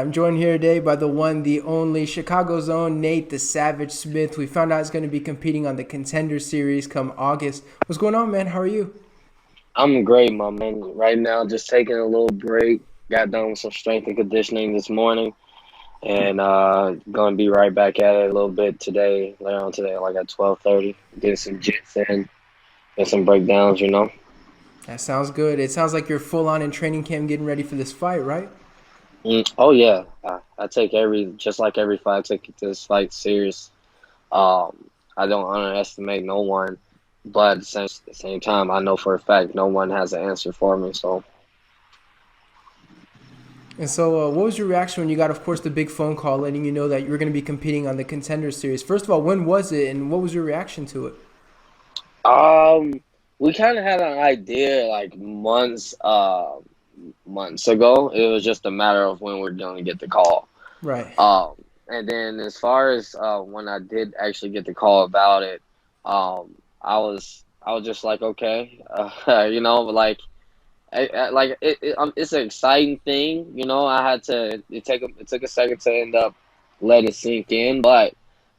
I'm joined here today by the one, the only Chicago's own Nate the Savage Smith. We found out he's going to be competing on the Contender series come August. What's going on, man? How are you? I'm great, my man. Right now, just taking a little break. Got done with some strength and conditioning this morning, and gonna be right back at it a little bit today, later on today, like at 12:30. Get some jits in, get some breakdowns. That sounds good. It sounds like you're full on in training camp getting ready for this fight, right? Oh yeah, I take just like every fight, I take this fight serious. I don't underestimate no one, but at the same time, I know for a fact no one has an answer for me. So. And so, what was your reaction when you got, of course, the big phone call letting you know that you were going to be competing on the Contender series? First of all, when was it, and what was your reaction to it? Um, we kind of had an idea like months ago. It was just a matter of when we're going to get the call. Right. And then as far as when I did actually get the call about it, I was just like, okay, like it's an exciting thing. I had to it took a second to end up letting it sink in, but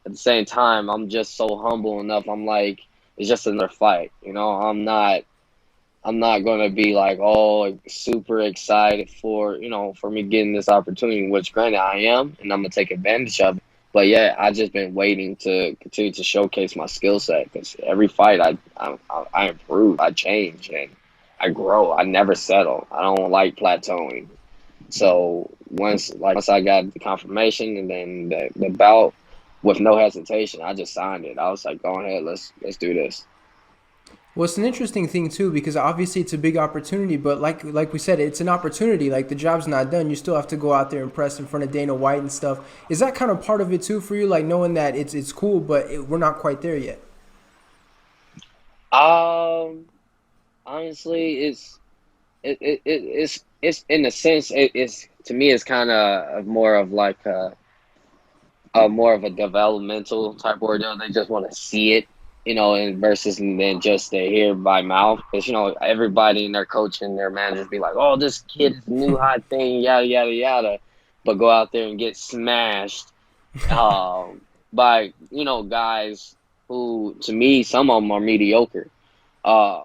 at the same time, I'm just so humble enough. I'm like, it's just another fight. I'm not gonna be like, oh, super excited for me getting this opportunity, which granted I am, and I'm gonna take advantage of it. But yeah, I just been waiting to continue to showcase my skill set because every fight I improve, I change, and I grow. I never settle. I don't like plateauing. So once I got the confirmation and then the bout with no hesitation, I just signed it. I was like, go ahead, let's do this. Well, it's an interesting thing too because obviously it's a big opportunity, but like we said, it's an opportunity. Like the job's not done. You still have to go out there and press in front of Dana White and stuff. Is that kind of part of it too for you? Like knowing that it's cool, but we're not quite there yet. Um, Honestly, it's in a sense it's to me it's kind of more of like a more of a developmental type ordeal. They just want to see it, and versus and then just to hear by mouth. Because everybody and their coach and their managers be like, "Oh, this kid is a new hot thing, yada yada yada," but go out there and get smashed by guys who, to me, some of them are mediocre. Uh,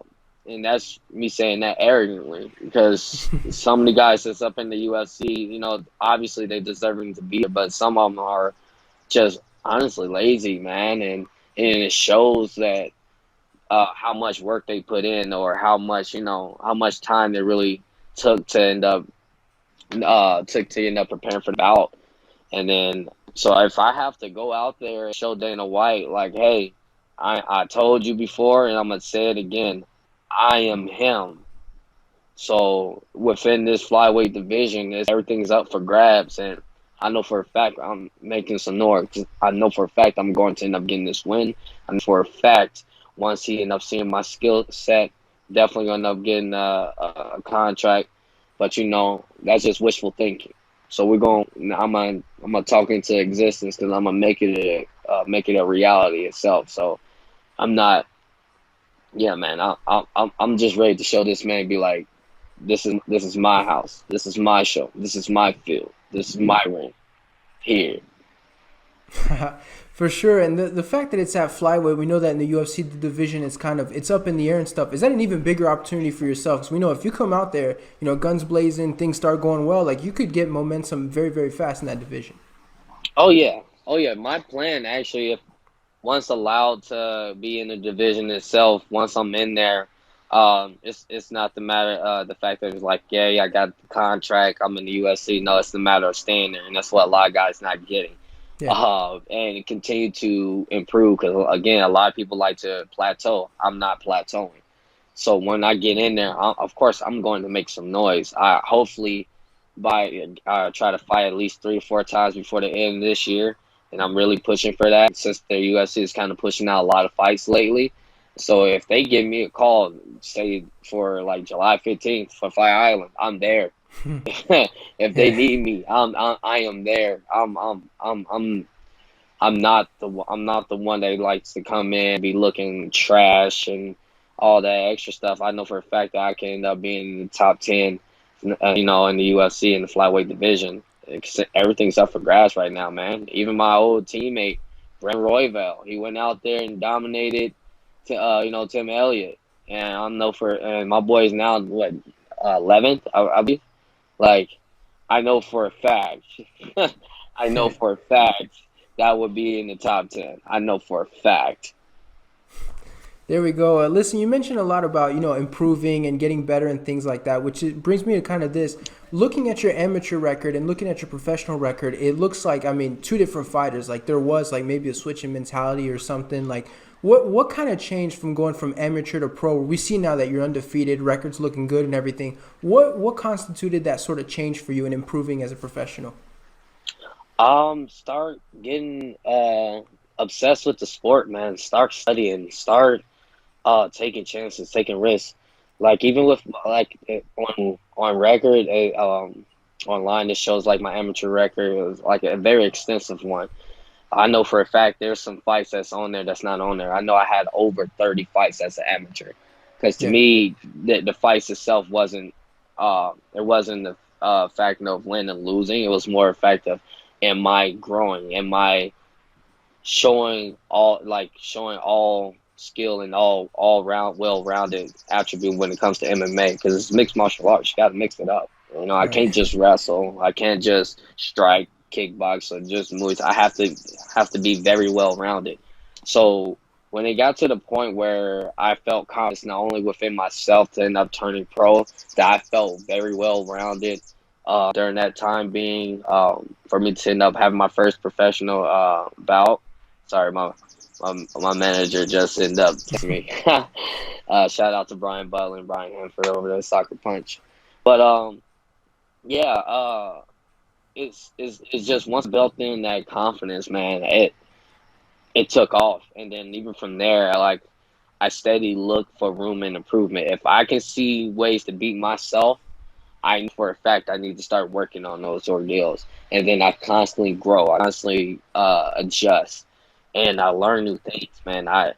and that's me saying that arrogantly because some of the guys that's up in the UFC, obviously they deserving to be there, but some of them are just honestly lazy, man, and it shows that how much work they put in or how much time they really took to end up preparing for the bout. And then so if I have to go out there and show Dana White like, hey, I told you before and I'm gonna say it again, I am him. So within this flyweight division, everything's up for grabs, and I know for a fact I'm making some noise. I know for a fact I'm going to end up getting this win. And for a fact, once he end up seeing my skill set, definitely going to end up getting a contract. But that's just wishful thinking. So I'm gonna talk into existence because I'm gonna make it a reality itself. So I'm not. Yeah, man. I'm just ready to show this man and be like, this is my house. This is my show. This is my field. This is my ring here. For sure, and the fact that it's at flyweight, we know that in the UFC the division is kind of it's up in the air and stuff. Is that an even bigger opportunity for yourself? Because we know if you come out there, guns blazing, things start going well, like you could get momentum very very fast in that division. Oh yeah, oh yeah. My plan actually, if once allowed to be in the division itself, once I'm in there, it's not the fact that it's like, yeah, I got the contract, I'm in the USC. No, it's the matter of staying there, and that's what a lot of guys not getting. Yeah. And continue to improve because again, a lot of people like to plateau. I'm not plateauing. So when I get in there, of course, I'm going to make some noise. I hopefully by try to fight at least 3 or 4 times before the end of this year, and I'm really pushing for that since the UFC is kind of pushing out a lot of fights lately. So if they give me a call, say for like July 15th for Fire Island, I'm there. If they Yeah. need me, I am there. I'm not the one that likes to come in, be looking trash and all that extra stuff. I know for a fact that I can end up being in the top 10, in the UFC in the flyweight division. everything's up for grabs right now, man. Even my old teammate, Brent Royval, he went out there and dominated to Tim Elliott, and I know and my boy's now what 11th, I believe. Like I know for a fact, I know for a fact that would be in the top 10. I know for a fact. There we go. Listen, you mentioned a lot about improving and getting better and things like that, which brings me to kind of this. Looking at your amateur record and looking at your professional record, it looks like two different fighters. Like there was like maybe a switch in mentality or something. Like what kind of changed from going from amateur to pro? We see now that you're undefeated, records looking good and everything. What constituted that sort of change for you in improving as a professional? Start getting obsessed with the sport, man. Start studying. Start taking chances, taking risks. Like even with like on record, online it shows like my amateur record. It was like a very extensive one. I know for a fact there's some fights that's on there that's not on there. I know I had over 30 fights as an amateur. Because to Yeah. me, the fights itself wasn't it wasn't the factor of winning and losing. It was more a fact of am I growing? Am I showing all skill and all round well rounded attribute when it comes to MMA because it's mixed martial arts. You got to mix it up. I Right. can't just wrestle. I can't just strike, kickbox, or just Muay Thai. I have to be very well rounded. So when it got to the point where I felt confidence not only within myself to end up turning pro, that I felt very well rounded during that time being for me to end up having my first professional bout. Sorry, my manager just ended up texting me. Shout out to Brian Butler and Brian Hanford over there, Soccer Punch. But yeah, it's just once built in that confidence, man, it took off, and then even from there, I steady look for room and improvement. If I can see ways to beat myself, I know for a fact I need to start working on those ordeals, and then I constantly grow. I constantly adjust, and I learn new things. Man, I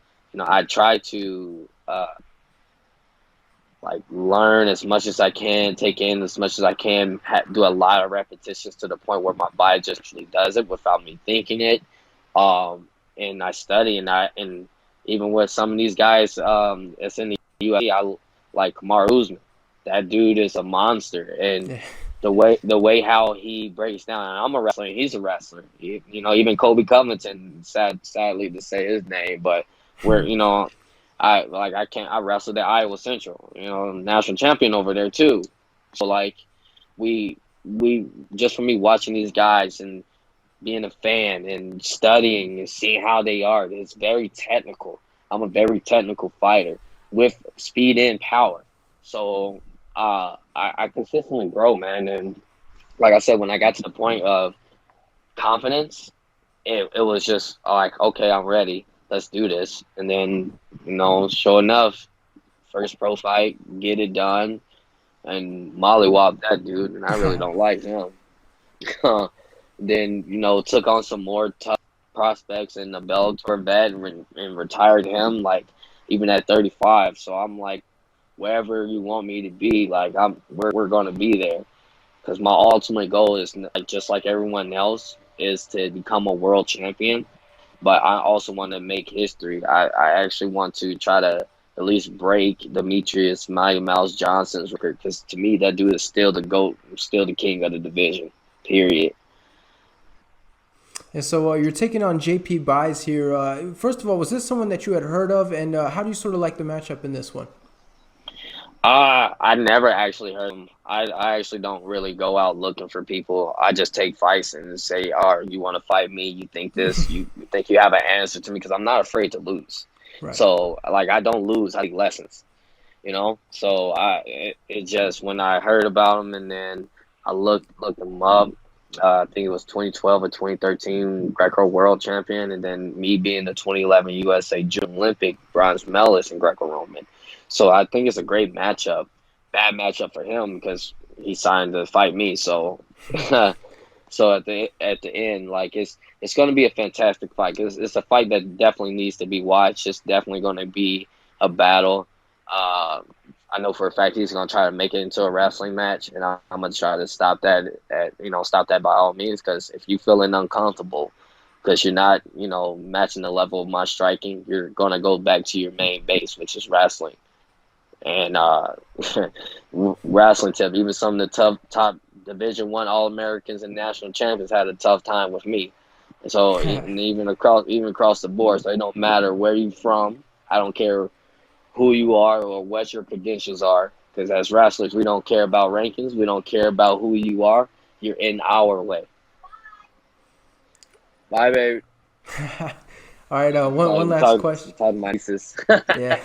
try to like learn as much as I can, take in as much as I can, do a lot of repetitions to the point where my body just actually does it without me thinking it. And I study, and even with some of these guys, it's in the UFC. I like Kamaru Usman. That dude is a monster, and Yeah. the way how he breaks down. And I'm a wrestler, and he's a wrestler. Even Kobe Covington. Sadly to say his name, but we're I wrestled at Iowa Central. National champion over there too. So like we just for me watching these guys and being a fan and studying and seeing how they are. It's very technical. I'm a very technical fighter with speed and power. So I consistently grow, man. And like I said, when I got to the point of confidence, it was just like, okay, I'm ready. Let's do this. And then, sure enough, first pro fight, get it done, and mollywop that dude. And I really don't like him. Then took on some more tough prospects in the Bellator vet and retired him like even at 35. So I'm like, wherever you want me to be, like we're gonna be there because my ultimate goal is just like everyone else is to become a world champion. But I also want to make history. I actually want to try to at least break Demetrius Mighty Mouse Johnson's record because to me that dude is still the GOAT, still the king of the division. Period. And so you're taking on JP Buys here. First of all, was this someone that you had heard of, and how do you sort of like the matchup in this one? I never actually heard him. I actually don't really go out looking for people. I just take fights and say, "Oh, you want to fight me? You think this? You think you have an answer to me?" Because I'm not afraid to lose. Right. So, like, I don't lose. I take lessons. So it just when I heard about him and then I looked him up. I think it was 2012 or 2013 Greco World Champion, and then me being the 2011 USA Junior Olympic bronze medalist in Greco-Roman. So I think it's a great matchup. Bad matchup for him because he signed to fight me. So, so at the end, like it's going to be a fantastic fight because it's a fight that definitely needs to be watched. It's definitely going to be a battle. Uh, I know for a fact he's gonna try to make it into a wrestling match, and I'm gonna try to stop that. Stop that by all means. Because if you feeling uncomfortable, because you're not, matching the level of my striking, you're gonna go back to your main base, which is wrestling. And wrestling tip, even some of the top Division 1 All Americans and national champions had a tough time with me. And so, and even across the board, so it don't matter where you from. I don't care who you are or what your credentials are. Because as wrestlers, we don't care about rankings. We don't care about who you are. You're in our way. Bye, baby. All right, one Talking, last talking, question. talking my nieces. Yeah.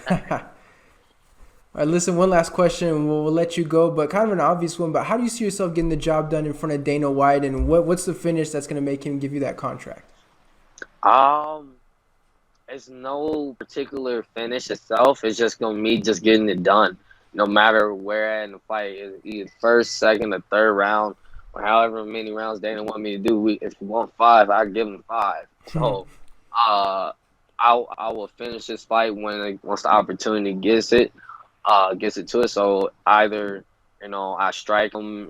All right, listen, one last question, and we'll let you go, but kind of an obvious one. But how do you see yourself getting the job done in front of Dana White, and what's the finish that's going to make him give you that contract? um, it's no particular finish itself. It's just gonna me just getting it done. No matter where in the fight, either first, second, or third round, or however many rounds Dana want me to do. If you want five, I give him five. So, uh, I will finish this fight once the opportunity gets it to it. So either I strike him,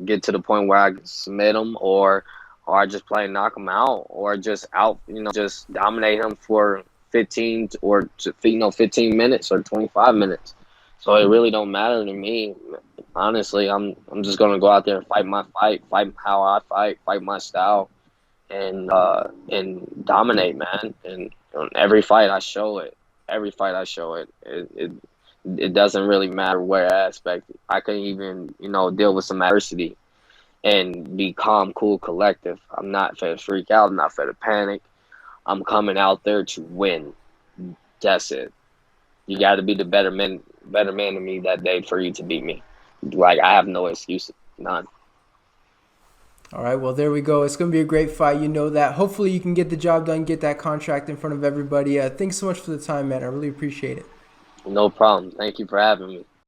get to the point where I can submit him, or I just play knock him out, or just dominate him for 15 minutes or 25 minutes. So it really don't matter to me. Honestly, I'm just gonna go out there and fight how I fight my style, and dominate, man. And on every fight I show it. Every fight I show it. It doesn't really matter where aspect. I can even deal with some adversity and be calm, cool, collective. I'm not for to freak out. I'm not for to panic. I'm coming out there to win. That's it. You got to be the better man than me that day for you to beat me. Like I have no excuses, none. All right, well, there we go. It's going to be a great fight. You know that. Hopefully, you can get the job done, get that contract in front of everybody. Thanks so much for the time, man. I really appreciate it. No problem. Thank you for having me.